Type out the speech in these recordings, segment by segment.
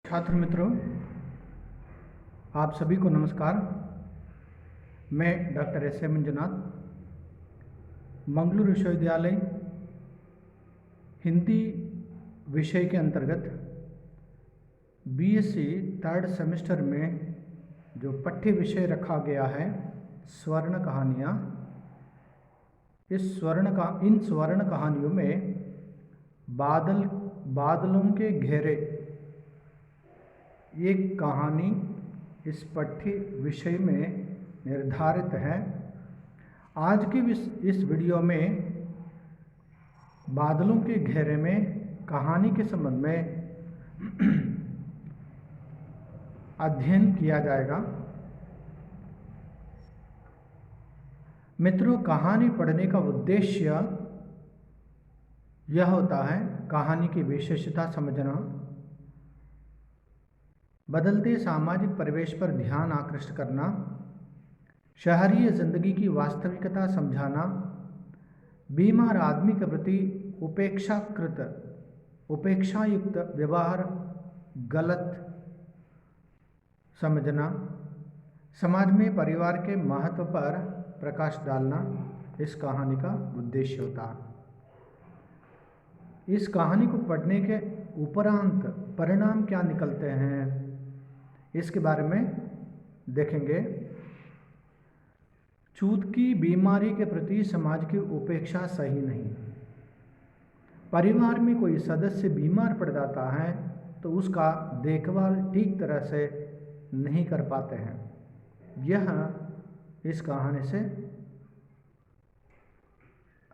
छात्र मित्रों, आप सभी को नमस्कार। मैं डॉक्टर एस.ए. मंजुनाथ, मंगलूर विश्वविद्यालय हिंदी विषय के अंतर्गत बीएससी थर्ड सेमेस्टर में जो पाठ्य विषय रखा गया है स्वर्ण कहानियाँ, इन स्वर्ण कहानियों में बादलों के घेरे एक कहानी इस पाठ्य विषय में निर्धारित है। आज की इस वीडियो में बादलों के घेरे में कहानी के संबंध में अध्ययन किया जाएगा। मित्रों, कहानी पढ़ने का उद्देश्य यह होता है कहानी की विशेषता समझना, बदलते सामाजिक परिवेश पर ध्यान आकृष्ट करना, शहरी जिंदगी की वास्तविकता समझाना, बीमार आदमी के प्रति उपेक्षायुक्त व्यवहार गलत समझना, समाज में परिवार के महत्व पर प्रकाश डालना इस कहानी का उद्देश्य होता है। इस कहानी को पढ़ने के उपरांत परिणाम क्या निकलते हैं इसके बारे में देखेंगे। छूत की बीमारी के प्रति समाज की उपेक्षा सही नहीं। परिवार में कोई सदस्य बीमार पड़ जाता है तो उसका देखभाल ठीक तरह से नहीं कर पाते हैं। यह इस कहानी से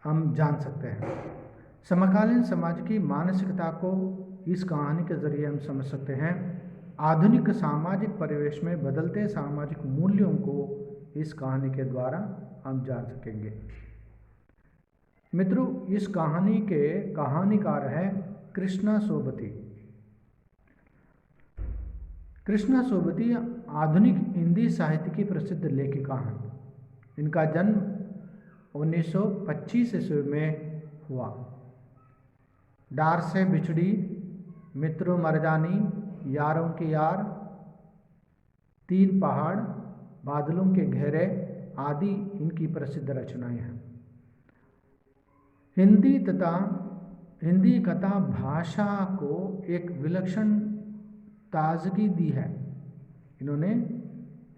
हम जान सकते हैं। समकालीन समाज की मानसिकता को इस कहानी के जरिए हम समझ सकते हैं। आधुनिक सामाजिक परिवेश में बदलते सामाजिक मूल्यों को इस कहानी के द्वारा हम जान सकेंगे। मित्रों, इस कहानी के कहानीकार है कृष्णा सोबती। कृष्णा सोबती आधुनिक हिंदी साहित्य की प्रसिद्ध लेखिका हैं। इनका जन्म 1925 ईस्वी में हुआ। डार से बिछड़ी, मित्रों मर जानी, यारों के यार, तीन पहाड़, बादलों के घेरे आदि इनकी प्रसिद्ध रचनाएं हैं। हिंदी कथा भाषा को एक विलक्षण ताजगी दी है। इन्होंने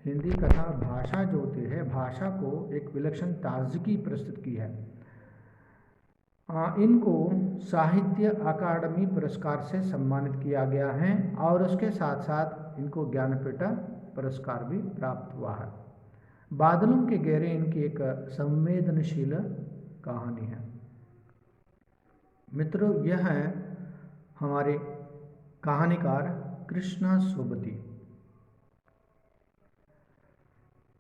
हिंदी कथा भाषा जो होती है, भाषा को एक विलक्षण ताजगी प्रस्तुत की है। इनको साहित्य अकादमी पुरस्कार से सम्मानित किया गया है और उसके साथ साथ इनको ज्ञानपीठ पुरस्कार भी प्राप्त हुआ है। बादलों के घेरे इनकी एक संवेदनशील कहानी है। मित्रों, यह है हमारे कहानीकार कृष्णा सोबती।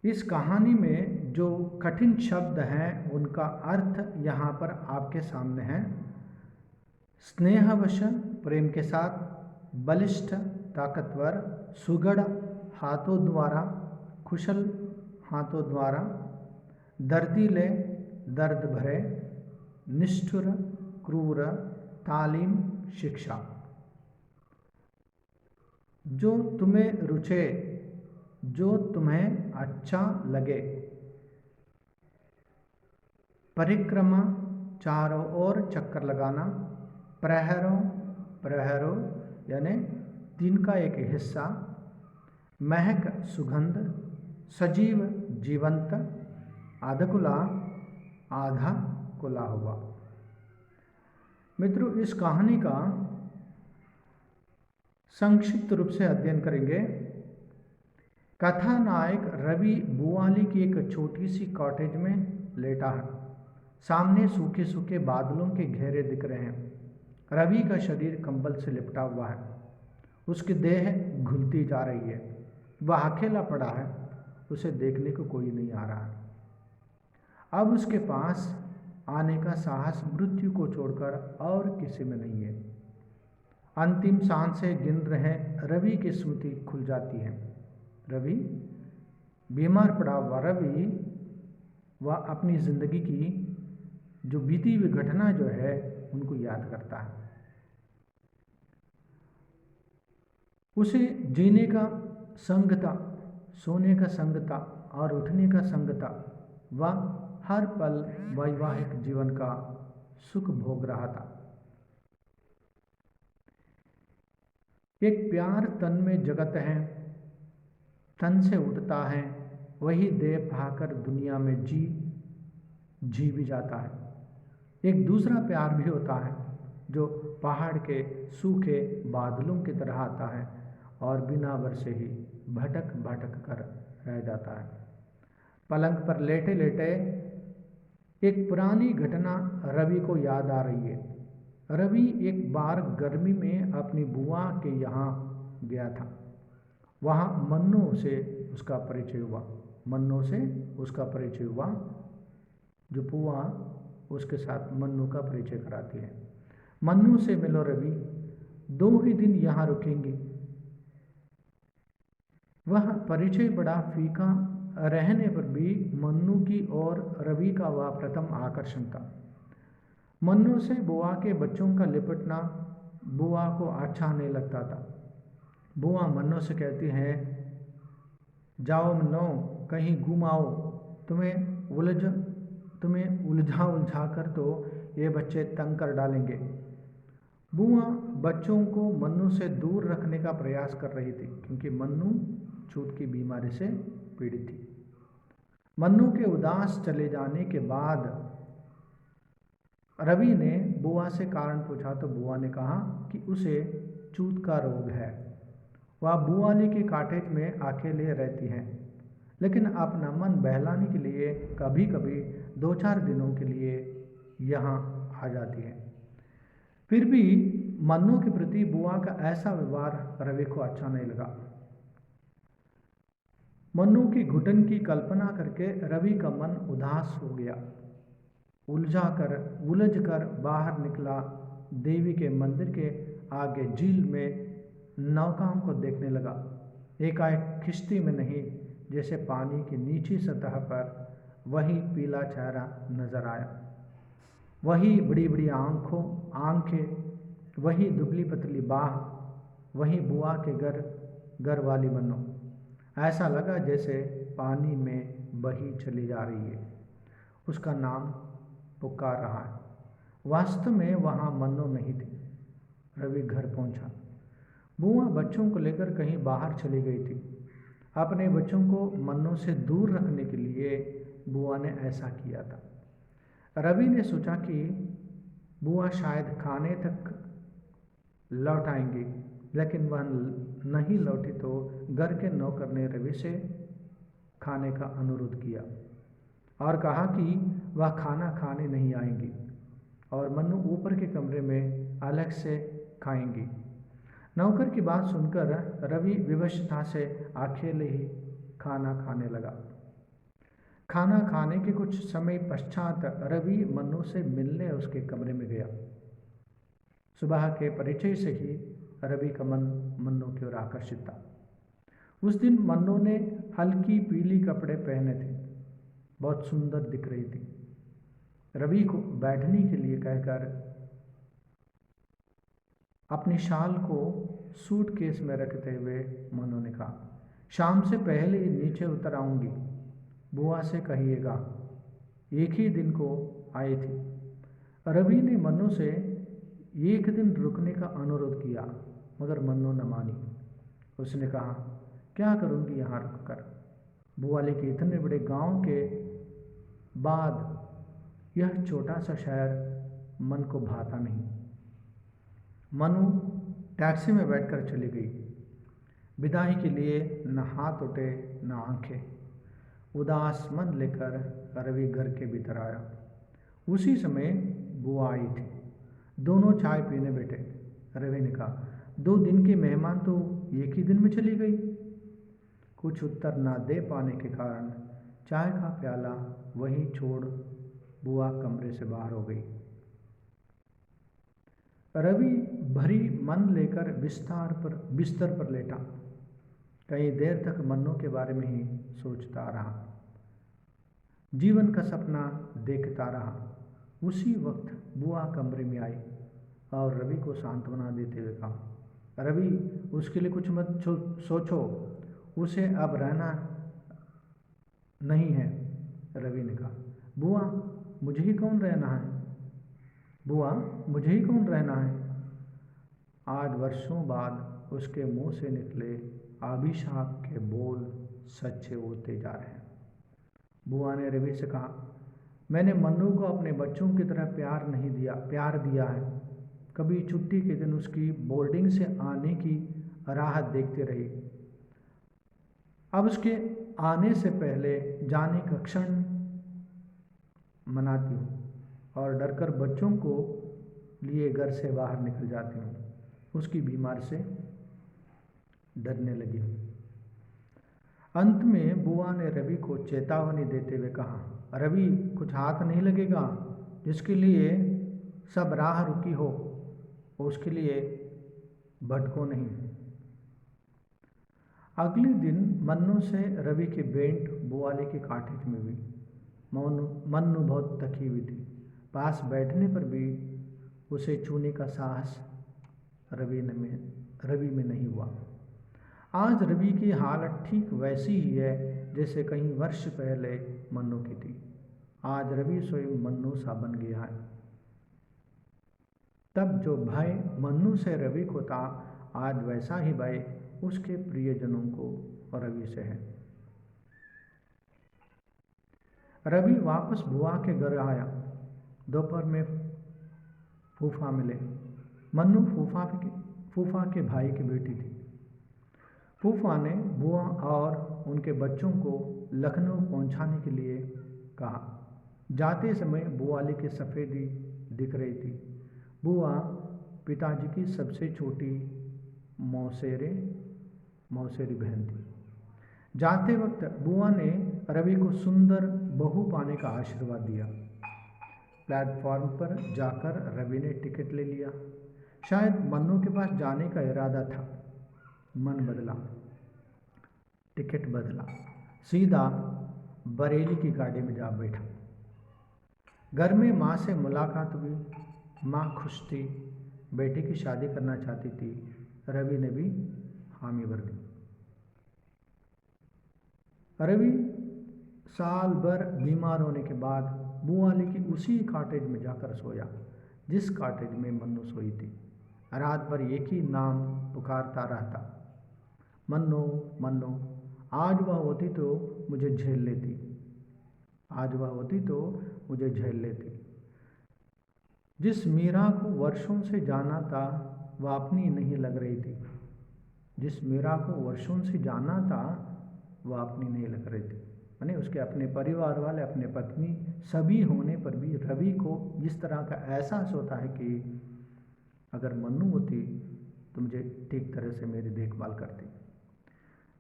इस कहानी में जो कठिन शब्द हैं उनका अर्थ यहाँ पर आपके सामने है। स्नेहवश, प्रेम के साथ, बलिष्ठ, ताकतवर, सुगढ़ हाथों द्वारा, कुशल हाथों द्वारा, दर्दीले, दर्द भरे, निष्ठुर, क्रूर, तालीम, शिक्षा। जो तुम्हें रुचे, जो तुम्हें अच्छा लगे, परिक्रमा, चारों ओर चक्कर लगाना, प्रहरों यानी दिन का एक हिस्सा, महक, सुगंध, सजीव, जीवंत, आधा खुला हुआ। मित्रों, इस कहानी का संक्षिप्त रूप से अध्ययन करेंगे। कथानायक रवि बुवाली की एक छोटी सी कॉटेज में लेटा है। सामने सूखे सूखे बादलों के घेरे दिख रहे हैं। रवि का शरीर कंबल से लिपटा हुआ है। उसकी देह घुलती जा रही है। वह अकेला पड़ा है। उसे देखने को कोई नहीं आ रहा है। अब उसके पास आने का साहस मृत्यु को छोड़कर और किसी में नहीं है। अंतिम सांसें गिन रहे रवि की स्मृति खुल जाती है। रवि, बीमार पड़ा हुआ रवि, वह अपनी जिंदगी की जो बीती हुई घटना जो है उनको याद करता है। उसे जीने का संग था, सोने का संग था और उठने का संग था। वह हर पल वैवाहिक जीवन का सुख भोग रहा था। एक प्यार तन में जगत है, तन से उठता है, वही देह पाकर दुनिया में जी भी जाता है। एक दूसरा प्यार भी होता है जो पहाड़ के सूखे बादलों की तरह आता है और बिना बरसे ही भटक भटक कर रह जाता है। पलंग पर लेटे लेटे एक पुरानी घटना रवि को याद आ रही है। रवि एक बार गर्मी में अपनी बुआ के यहाँ गया था। वहाँ मन्नू से उसका परिचय हुआ। मन्नू से उसका परिचय हुआ, जो बुआ उसके साथ मन्नू का परिचय कराती है। मन्नू से मिलो रवि, 2 ही दिन यहाँ रुकेंगे। वह परिचय बड़ा फीका रहने पर भी मन्नू की और रवि का वह प्रथम आकर्षण था। मन्नू से बुआ के बच्चों का लिपटना बुआ को अच्छा नहीं लगता था। बुआ मन्नू से कहती हैं, जाओ मन्नो, कहीं घुमाओ, तुम्हें उलझा उलझा कर तो ये बच्चे तंग कर डालेंगे। बुआ बच्चों को मन्नू से दूर रखने का प्रयास कर रही थी, क्योंकि मन्नू छूत की बीमारी से पीड़ित थी। मन्नू के उदास चले जाने के बाद रवि ने बुआ से कारण पूछा तो बुआ ने कहा कि उसे छूत का रोग है। वह बुआली के कॉटेज में अकेले रहती हैं, लेकिन अपना मन बहलाने के लिए कभी कभी 2-4 दिनों के लिए यहाँ आ जाती है। फिर भी मन्नू के प्रति बुआ का ऐसा व्यवहार रवि को अच्छा नहीं लगा। मन्नू की घुटन की कल्पना करके रवि का मन उदास हो गया। उलझ कर बाहर निकला। देवी के मंदिर के आगे झील में नौकाओं को देखने लगा। एकाएक किश्ती में नहीं, जैसे पानी की नीची सतह पर वही पीला चेहरा नजर आया, वही बड़ी बड़ी आंखें, वही दुबली पतली बाह, वही बुआ के घर वाली मन्नू। ऐसा लगा जैसे पानी में बही चली जा रही है, उसका नाम पुकार रहा है। वास्तव में वहाँ मन्नू नहीं थी। रवि घर पहुंचा। बुआ बच्चों को लेकर कहीं बाहर चली गई थी। अपने बच्चों को मन्नू से दूर रखने के लिए बुआ ने ऐसा किया था। रवि ने सोचा कि बुआ शायद खाने तक लौट आएंगी, लेकिन वह नहीं लौटी तो घर के नौकर ने रवि से खाने का अनुरोध किया और कहा कि वह खाना खाने नहीं आएंगी और मन्नू ऊपर के कमरे में अलग से खाएंगी। नौकर की बात सुनकर रवि विवशता से अकेले ही खाना खाने लगा। खाना खाने के कुछ समय पश्चात रवि मन्नू से मिलने उसके कमरे में गया। सुबह के परिचय से ही रवि का मन मन्नू की ओर आकर्षित था। उस दिन मन्नू ने हल्की पीली कपड़े पहने थे, बहुत सुंदर दिख रही थी। रवि को बैठने के लिए कहकर अपनी शाल को सूटकेस में रखते हुए मन्नू ने कहा, शाम से पहले नीचे उतर आऊंगी, बुआ से कहिएगा। एक ही दिन को आई थी। रवि ने मन्नू से एक दिन रुकने का अनुरोध किया, मगर मन्नू न मानी। उसने कहा, क्या करूंगी यहाँ रुककर? बुआली के इतने बड़े गांव के बाद यह छोटा सा शहर मन को भाता नहीं। मनु टैक्सी में बैठकर चली गई। विदाई के लिए न हाथ उठे न आंखें। उदास मन लेकर रवि घर के भीतर आया। उसी समय बुआ आई थी। दोनों चाय पीने बैठे। रवि ने कहा, 2 दिन के मेहमान तो एक ही दिन में चली गई। कुछ उत्तर ना दे पाने के कारण चाय का प्याला वहीं छोड़ बुआ कमरे से बाहर हो गई। रवि भरी मन लेकर बिस्तर पर लेटा। कई देर तक मन्नू के बारे में ही सोचता रहा, जीवन का सपना देखता रहा। उसी वक्त बुआ कमरे में आई और रवि को सांत्वना देते हुए कहा, रवि, उसके लिए कुछ मत सोचो, उसे अब रहना नहीं है। रवि ने कहा, बुआ मुझे ही कौन रहना है? बुआ मुझे ही कौन रहना है? आज वर्षों बाद उसके मुंह से निकले अभिशाप के बोल सच्चे होते जा रहे हैं। बुआ ने रवि से कहा, मैंने मन्नू को अपने बच्चों की तरह प्यार दिया है। कभी छुट्टी के दिन उसकी बोर्डिंग से आने की राहत देखते रही। अब उसके आने से पहले जाने का क्षण मनाती हूँ और डरकर बच्चों को लिए घर से बाहर निकल जाती हूँ। उसकी बीमारी से डरने लगी हूँ। अंत में बुआ ने रवि को चेतावनी देते हुए कहा, रवि कुछ हाथ नहीं लगेगा। जिसके लिए सब राह रुकी हो उसके लिए भटको नहीं। अगले दिन मन्नू से रवि की भेंट बुआली के कॉटेज में हुई। मन्नू बहुत थकी हुई थी। पास बैठने पर भी उसे छूने का साहस रवि में नहीं हुआ। आज रवि की हालत ठीक वैसी ही है जैसे कई वर्ष पहले मन्नू की थी। आज रवि स्वयं मन्नू सा बन गया है। तब जो भय मन्नू से रवि को था, आज वैसा ही भय उसके प्रियजनों को रवि से है। रवि वापस बुआ के घर आया। दोपहर में फूफा मिले। मन्नू फूफा के भाई की बेटी थी। फूफा ने बुआ और उनके बच्चों को लखनऊ पहुंचाने के लिए कहा। जाते समय बुआली की सफ़ेदी दिख रही थी। बुआ पिताजी की सबसे छोटी मौसेरी बहन थी। जाते वक्त बुआ ने रवि को सुंदर बहू पाने का आशीर्वाद दिया। प्लेटफॉर्म पर जाकर रवि ने टिकट ले लिया। शायद मन्नू के पास जाने का इरादा था। मन बदला, टिकट बदला, सीधा बरेली की गाड़ी में जा बैठा। घर में माँ से मुलाकात हुई। माँ खुश थी, बेटे की शादी करना चाहती थी। रवि ने भी हामी भर दी। रवि साल भर बीमार होने के बाद बुआली की उसी कॉटेज में जाकर सोया जिस कॉटेज में मन्नू सोई थी। रात भर एक ही नाम पुकारता रहता, मन्नू मन्नू। आज वह होती तो मुझे झेल लेती, आज वह होती तो मुझे झेल लेती। जिस मीरा को वर्षों से जाना था वह अपनी नहीं लग रही थी। जिस मीरा को वर्षों से जाना था वह अपनी नहीं लग रही थी। यानी उसके अपने परिवार वाले, अपने पत्नी सभी होने पर भी रवि को इस तरह का एहसास होता है कि अगर मन्नू होती तो मुझे ठीक तरह से मेरी देखभाल करती।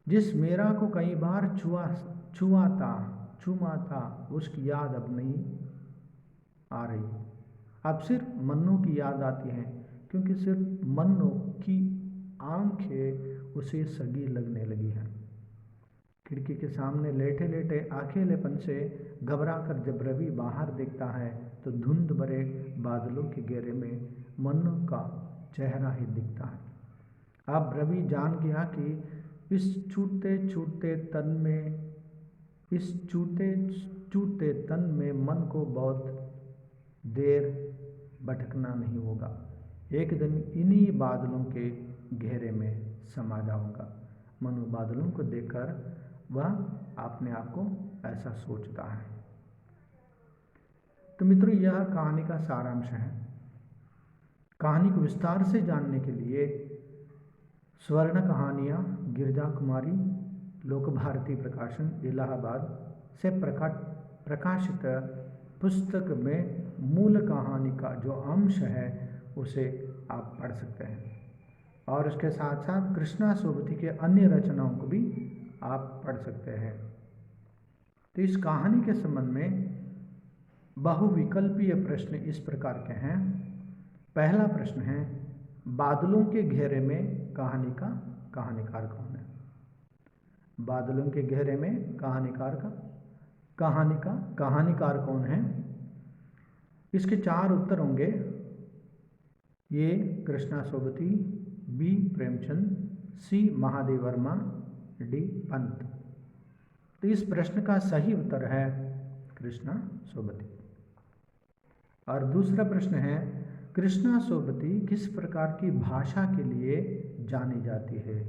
जिस मीरा को कई बार छुआ था उसकी याद अब नहीं आ रही। अब सिर्फ मन्नू की याद आती है, क्योंकि सिर्फ मन्नू की आंखें उसे सगी लगने लगी हैं। खिड़की के सामने लेटे लेटे अकेलेपन से घबरा कर जब रवि बाहर देखता है तो धुंध भरे बादलों के घेरे में मन्नू का चेहरा ही दिखता है। अब रवि जान गया कि इस छूटते छूटते तन में मन को बहुत देर भटकना नहीं होगा। एक दिन इन्हीं बादलों के घेरे में समा जाऊंगा। मन्नू बादलों को देखकर वह अपने आप को ऐसा सोचता है। तो मित्रों, यह कहानी का सारांश है। कहानी को विस्तार से जानने के लिए स्वर्ण कहानियाँ गिरिजा कुमारी लोक भारती प्रकाशन इलाहाबाद से प्रकाशित पुस्तक में मूल कहानी का जो अंश है उसे आप पढ़ सकते हैं, और उसके साथ साथ कृष्णा सोबती के अन्य रचनाओं को भी आप पढ़ सकते हैं। तो इस कहानी के संबंध में बहुविकल्पीय प्रश्न इस प्रकार के हैं। पहला प्रश्न है, बादलों के घेरे में कहानी का कहानीकार कौन है? बादलों के घेरे में कहानी का कहानीकार कौन है? इसके 4 उत्तर होंगे। ये कृष्णा सोबती, बी प्रेमचंद, सी महादेव वर्मा, डी पंत। तो इस प्रश्न का सही उत्तर है कृष्णा सोबती। और दूसरा प्रश्न है, कृष्णा सोबती किस प्रकार की भाषा के लिए जानी जाती है?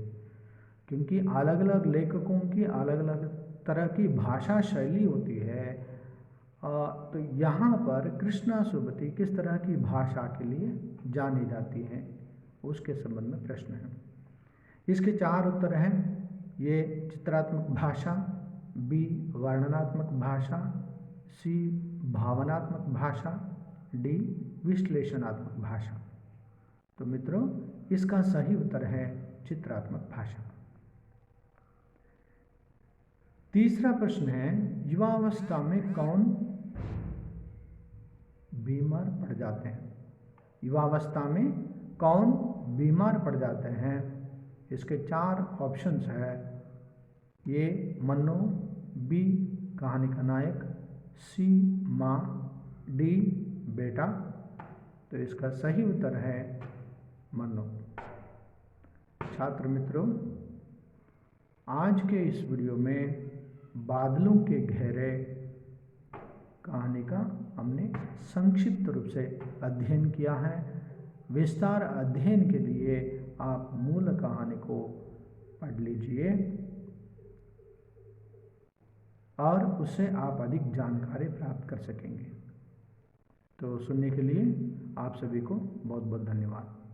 क्योंकि अलग अलग लेखकों की अलग अलग तरह की भाषा शैली होती है, तो यहाँ पर कृष्णा सोबती किस तरह की भाषा के लिए जानी जाती है, उसके संबंध में प्रश्न है। इसके 4 उत्तर हैं। ये चित्रात्मक भाषा, बी वर्णनात्मक भाषा, सी भावनात्मक भाषा, डी विश्लेषणात्मक भाषा। तो मित्रों, इसका सही उत्तर है चित्रात्मक भाषा। तीसरा प्रश्न है, युवावस्था में कौन बीमार पड़ जाते हैं? युवावस्था में कौन बीमार पड़ जाते हैं? इसके 4 ऑप्शंस है। ये मन्नो, बी कहानी का नायक, सी माँ, डी बेटा। तो इसका सही उत्तर है मन्नो। छात्र मित्रों, आज के इस वीडियो में बादलों के घेरे कहानी का हमने संक्षिप्त रूप से अध्ययन किया है। विस्तार अध्ययन के लिए आप मूल कहानी को पढ़ लीजिए और उससे आप अधिक जानकारी प्राप्त कर सकेंगे। तो सुनने के लिए आप सभी को बहुत बहुत धन्यवाद।